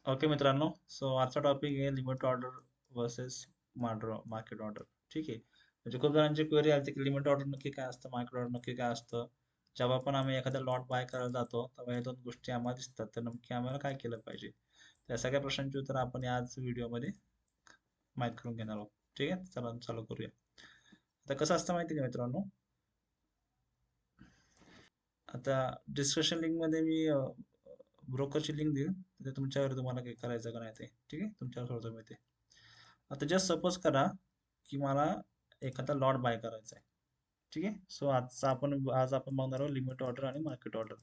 Okay मित्रांनो, so आजचा topic आहे limit order versus market order. ठीक आहे. म्हणजे खूप जणांची क्वेरी आली की लिमिट ऑर्डर नक्की काय असतं, मार्केट ऑर्डर नक्की काय असतं. जेव्हा पण आम्ही एखादा लॉट बाय करायला जातो तेव्हा या दोन गोष्टी आम्हाला दिसतात, तर नक्की आम्हाला काय केलं पाहिजे. त्या सगळ्या प्रश्नांची उत्तर आपण आज व्हिडिओमध्ये माहीत करून घेणार आहोत. ठीक आहे, चला चालू करूया. आता कसं असतं माहिती आहे का मित्रांनो, आता डिस्कशन लिंक मध्ये मी ब्रोकरची लिंक देईल, तिथे तुमच्यावर तुम्हाला काही करायचं का नाही ते. ठीक आहे, तुमच्यावर सोडतो मी ते. आता जस्ट सपोज करा की मला एखादा लॉट बाय करायचा आहे. ठीक आहे, सो आज आपण बघणार आहोत लिमिट ऑर्डर आणि मार्केट ऑर्डर.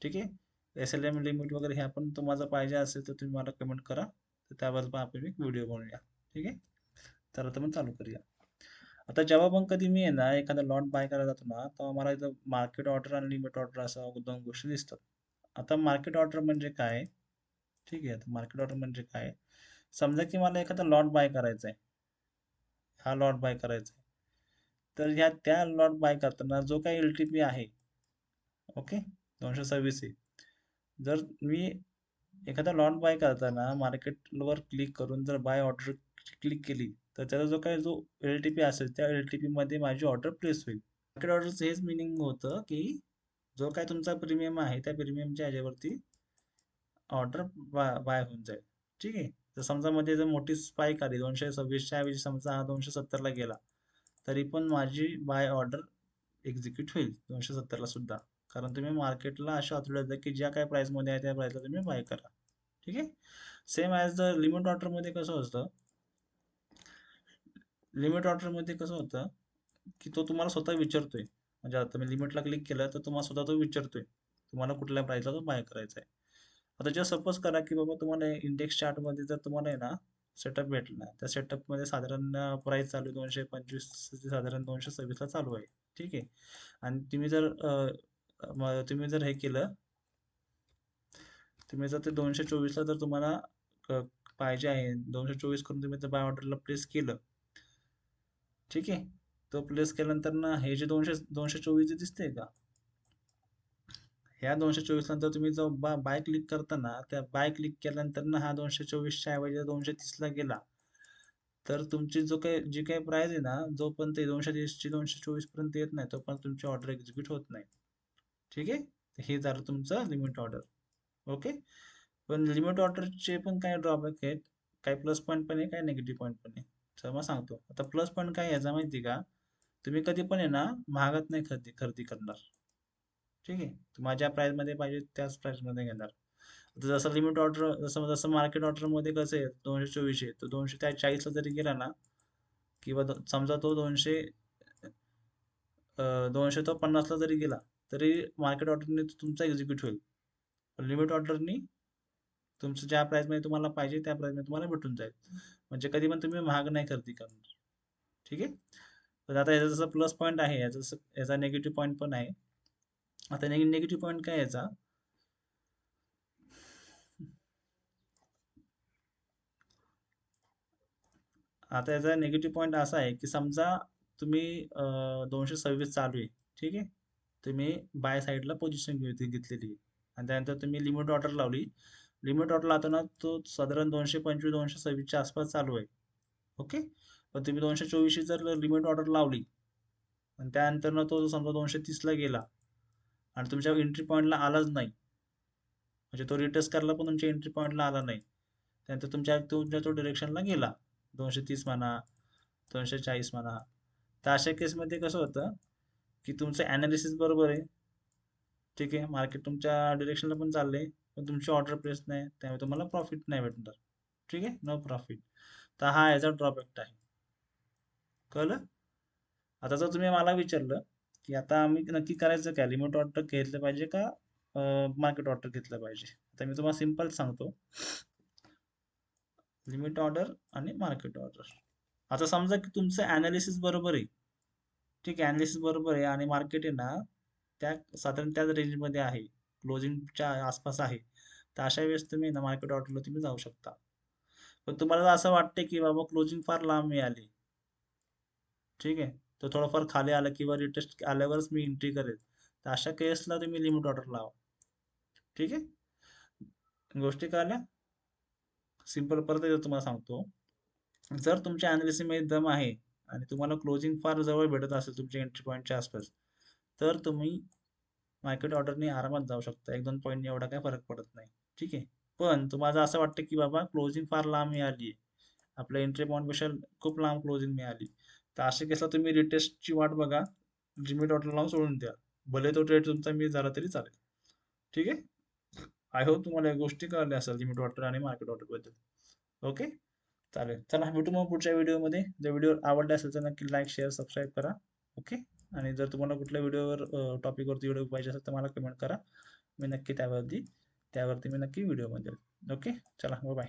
ठीक आहे, SLM लिमिट वगैरे हे आपण तुम्हाला पाहिजे असेल तर तुम्ही मला कमेंट करा, तर त्यावर पण आपण एक व्हिडिओ बनवूया. ठीक आहे, तर आता आपण चालू करूया. आता जेव्हा पण कधी मी आहे ना एखादा लॉट बाय करायला जातो ना, तेव्हा मला इथं मार्केट ऑर्डर आणि लिमिट ऑर्डर असं दोन गोष्टी दिसतात. आता मार्केट ऑर्डर म्हणजे काय? ठीक आहे, आता मार्केट ऑर्डर म्हणजे काय? समजा की मला एखादा लॉट बाय करायचा आहे, हा लॉट बाय करायचा आहे. तर ह्या त्या लॉट बाय करताना जो काही LTP आहे, ओके, 226 आहे. जर मी एखादा लॉट बाय करताना मार्केटवर क्लिक करून जर बाय ऑर्डर क्लिक केली, तर त्याचा जो LTP असेल त्या LTP मध्ये माझी ऑर्डर प्लेस होईल. मार्केट ऑर्डरचं हेच मिनिंग होतं की जो काही तुमचा प्रीमियम आहे त्या प्रीमियमच्या ह्याच्यावरती ऑर्डर बाय होऊन जाईल. ठीक आहे, तर समजा मध्ये जर मोठी स्पाईक आली 226च्या ऐवजी समजा हा 270ला गेला, तरी पण माझी बाय ऑर्डर एक्झिक्यूट होईल 270ला सुद्धा. कारण तुम्ही मार्केटला अशा ऑथोरिटी की ज्या काही प्राइसमध्ये आहे त्या प्राइसला तुम्ही बाय करा. ठीक आहे, सेम ॲज द लिमिट ऑर्डरमध्ये कसं असतं, लिमिट ऑर्डरमध्ये कसं होतं की तो तुम्हाला स्वतः विचारतोय. म्हणजे आता तुम्ही लिमिटला क्लिक केलं तर तुम्हाला स्वतः तो विचारतोय तुम्हाला कुठल्या प्राइसला तो बाय करायचा आहे. आता जर सपोज करा की बाबा तुम्हाला इंडेक्स चार्टमध्ये जर तुम्हाला आहे ना सेटअप भेटला, त्या सेटअपमध्ये साधारण प्राइस चालू आहे 225 ते साधारण 226ला चालू आहे. ठीक आहे, आणि तुम्ही जर हे केलं, तुम्ही जर ते 224ला जर तुम्हाला क- पाहिजे आहे, 224 करून तुम्ही तर बाय ऑर्डरला प्लेस केलं. ठीक आहे, तो प्लेस केल्यानंतर ना हे जे 224 दिसते का, ह्या 224 नंतर तुम्ही जो बाय क्लिक करता ना, त्या बाय क्लिक केल्यानंतर ना हा 224च्या ऐवजी 230ला गेला, तर तुमची जी काही प्राइस आहे ना, जोपर्यंत ते 230 224 पर्यंत येत नाही तोपर्यंत तुमची ऑर्डर एक्झिक्यूट होत नाही. ठीक आहे, हे झालं तुमचं लिमिट ऑर्डर. ओके, पण लिमिट ऑर्डरचे पण काही ड्रॉबॅक आहेत, काही प्लस पॉईंट पण आहे, काही निगेटिव्ह पॉईंट पण आहे. तर मग सांगतो. आता प्लस पॉईंट काय याचा माहिती का, तुम्ही कधी पण आहे ना महागात नाही खरेदी खरेदी करणार. ठीक आहे, तुम्हाला ज्या प्राइसमध्ये पाहिजे त्याच प्राइसमध्ये घेणार. आता जसं लिमिट ऑर्डर, जसं जसं मार्केट ऑर्डरमध्ये कसं आहे 224 आहे, तर 240ला जरी गेला ना, किंवा समजा तो 200 तो 50ला जरी गेला, तरी मार्केट ऑर्डरने तुमचा एक्झिक्यूट होईल. लिमिट ऑर्डरनी तुमचं ज्या प्राइसमध्ये तुम्हाला पाहिजे त्या प्राइसमध्ये तुम्हाला भेटून जाईल. म्हणजे कधी पण तुम्ही महाग नाही खरेदी करणार. ठीक आहे, तर आता याचा जसं प्लस पॉईंट आहे, याचा निगेटिव्ह पॉईंट पण आहे. आता निगेटिव्ह पॉईंट काय याचा, आता याचा निगेटिव्ह पॉईंट असा आहे की समजा तुम्ही 226 चालू आहे. ठीक आहे, तुम्ही बाय साईडला पोझिशन घेतलेली आहे, आणि त्यानंतर तुम्ही लिमिट ऑर्डर लावली. लिमिट ऑर्डर लावताना तो साधारण 225 226च्या आसपास चालू आहे. ओके, पण तुम्ही 224 जर लिमिट ऑर्डर लावली आणि त्यानंतर तो समजा 230ला गेला आणि तुमच्या एंट्री पॉईंटला आलाच नाही, म्हणजे तो रिटेस्ट करायला पण तुमच्या एंट्री पॉईंटला आला नाही, त्यानंतर तुमच्या तो डिरेक्शनला गेला, 230 म्हणा, 240 म्हणा, तर अशा केसमध्ये कसं होतं की तुमचं ॲनालिसिस बरोबर आहे. ठीक आहे, मार्केट तुमच्या डिरेक्शनला पण चाललंय, पण तुमची ऑर्डर प्लेस नाही, त्यामुळे तुम्हाला प्रॉफिट नाही भेटणार. ठीक आहे, नो प्रॉफिट. तर हा याचा ड्रॉबॅक आहे. कळलं? आता जर तुम्ही मला विचारलं की आता आम्ही नक्की करायचं काय, लिमिट ऑर्डर घेतलं पाहिजे का मार्केट ऑर्डर घेतलं पाहिजे, तर मी तुम्हाला सिंपल सांगतो, लिमिट ऑर्डर आणि मार्केट ऑर्डर. आता समजा की तुमचं ॲनालिसिस बरोबर आहे. ठीक आहे, ॲनालिसिस बरोबर आहे आणि मार्केट आहे ना त्या साधारण त्याच रेंजमध्ये आहे, क्लोजिंगच्या आसपास आहे, तर अशा वेळेस तुम्ही ना मार्केट ऑर्डरला तुम्ही जाऊ शकता. पण तुम्हाला जर असं वाटते की बाबा क्लोजिंग फार लांब मिळाली, ठीक आहे, तर थोडंफार खाली आलं किंवा रिटेस्ट आल्यावरच मी एंट्री करेल, तर अशा केसला तुम्ही लिमिट ऑर्डर लावा. ठीक आहे, गोष्टी कळल्या? सिंपल परत एकदा तुम्हाला सांगतो. जर तुमच्या मध्ये दम आहे आणि तुम्हाला क्लोजिंग फार जवळ भेटत असेल तुमच्या एंट्री पॉईंटच्या आसपास, तर तुम्ही मार्केट ऑर्डरनी आरामात जाऊ शकता. 1-2 पॉईंटनी एवढा काही फरक पडत नाही. ठीक आहे. पण तुम्हाला असं वाटतं की बाबा क्लोजिंग फार लांब मिळाली आहे, आपल्या एंट्री पॉईंटपेक्षा खूप लांब क्लोजिंग मिळाली, तर अशा केसला तुम्ही रिटेस्टची वाट बघा, लिमिट ऑर्डर लावून सोडून द्या. भले तो ट्रेड तुमचा मिस झाला तरी चालेल. ठीक आहे. आय होप तुम्हाला या गोष्टी कळल्या असेल लिमिट ऑर्डर आणि मार्केट ऑर्डर बद्दल. ओके. चालेल. चला भेटू मग पुढच्या व्हिडिओमध्ये. जर व्हिडिओ आवडला असेल तर नक्की लाईक, शेअर, सबस्क्राईब करा. ओके. आणि जर तुम्हाला कुठल्या टॉपिकवरती व्हिडिओ पाहिजे असेल तर मला कमेंट करा. मी नक्की त्यावरती मी नक्की व्हिडिओ बनवेल. ओके. चला बाय.